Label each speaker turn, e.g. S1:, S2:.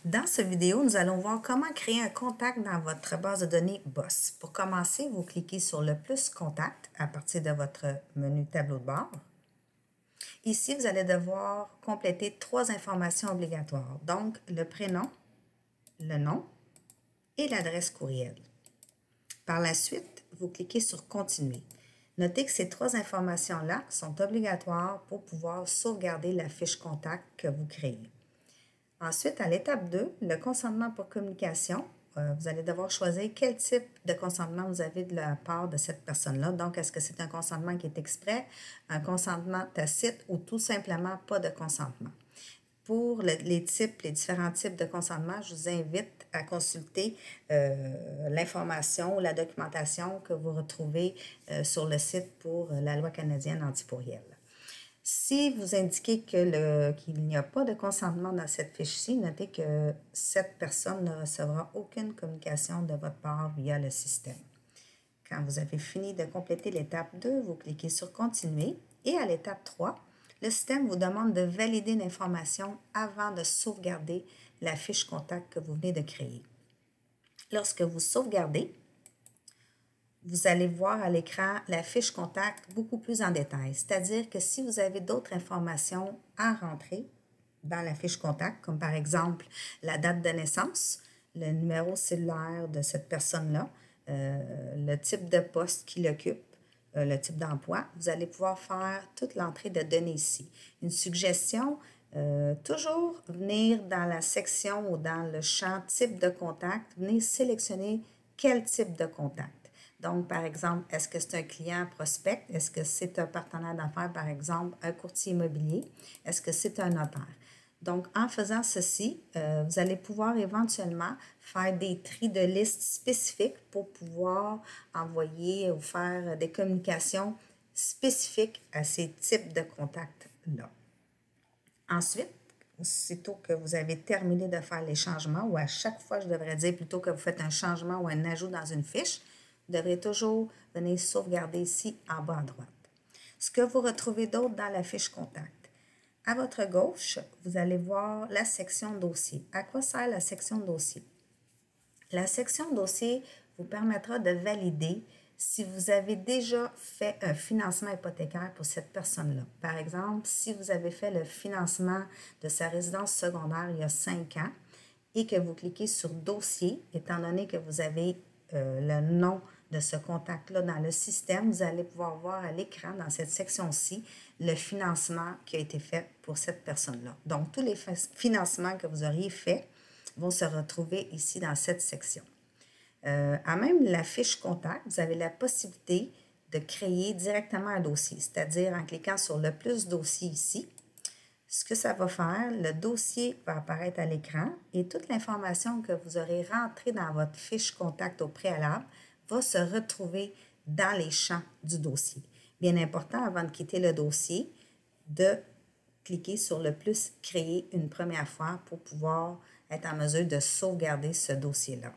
S1: Dans cette vidéo, nous allons voir comment créer un contact dans votre base de données BOSS. Pour commencer, vous cliquez sur le plus contact à partir de votre menu tableau de bord. Ici, vous allez devoir compléter 3 informations obligatoires, donc le prénom, le nom et l'adresse courriel. Par la suite, vous cliquez sur Continuer. Notez que ces 3 informations-là sont obligatoires pour pouvoir sauvegarder la fiche contact que vous créez. Ensuite, à l'étape 2, le consentement pour communication, vous allez devoir choisir quel type de consentement vous avez de la part de cette personne-là. Donc, est-ce que c'est un consentement qui est exprès, un consentement tacite ou tout simplement pas de consentement? Pour les différents types de consentement, je vous invite à consulter l'information ou la documentation que vous retrouvez sur le site pour la loi canadienne anti-pourriel. Si vous indiquez qu'il n'y a pas de consentement dans cette fiche-ci, notez que cette personne ne recevra aucune communication de votre part via le système. Quand vous avez fini de compléter l'étape 2, vous cliquez sur Continuer et à l'étape 3, le système vous demande de valider l'information avant de sauvegarder la fiche contact que vous venez de créer. Lorsque vous sauvegardez, vous allez voir à l'écran la fiche contact beaucoup plus en détail. C'est-à-dire que si vous avez d'autres informations à rentrer dans la fiche contact, comme par exemple la date de naissance, le numéro cellulaire de cette personne-là, le type de poste qu'il occupe, le type d'emploi, vous allez pouvoir faire toute l'entrée de données ici. Une suggestion, toujours venir dans la section ou dans le champ type de contact, venez sélectionner quel type de contact. Donc, par exemple, est-ce que c'est un client prospect? Est-ce que c'est un partenaire d'affaires, par exemple, un courtier immobilier? Est-ce que c'est un notaire? Donc, en faisant ceci, vous allez pouvoir éventuellement faire des tris de listes spécifiques pour pouvoir envoyer ou faire des communications spécifiques à ces types de contacts-là. Ensuite, aussitôt que vous avez terminé de faire les changements, ou à chaque fois, je devrais dire plutôt que vous faites un changement ou un ajout dans une fiche, vous devrez toujours venir sauvegarder ici en bas à droite. Ce que vous retrouvez d'autre dans la fiche contact. À votre gauche, vous allez voir la section dossier. À quoi sert la section dossier? La section dossier vous permettra de valider si vous avez déjà fait un financement hypothécaire pour cette personne-là. Par exemple, si vous avez fait le financement de sa résidence secondaire il y a 5 ans et que vous cliquez sur dossier, étant donné que vous avez le nom de ce contact-là dans le système, vous allez pouvoir voir à l'écran, dans cette section-ci, le financement qui a été fait pour cette personne-là. Donc, tous les financements que vous auriez faits vont se retrouver ici dans cette section. À même la fiche contact, vous avez la possibilité de créer directement un dossier, c'est-à-dire en cliquant sur le plus dossier ici. Ce que ça va faire, le dossier va apparaître à l'écran et toute l'information que vous aurez rentrée dans votre fiche contact au préalable va se retrouver dans les champs du dossier. Bien important, avant de quitter le dossier, de cliquer sur le plus « Créer une première fois » pour pouvoir être en mesure de sauvegarder ce dossier-là.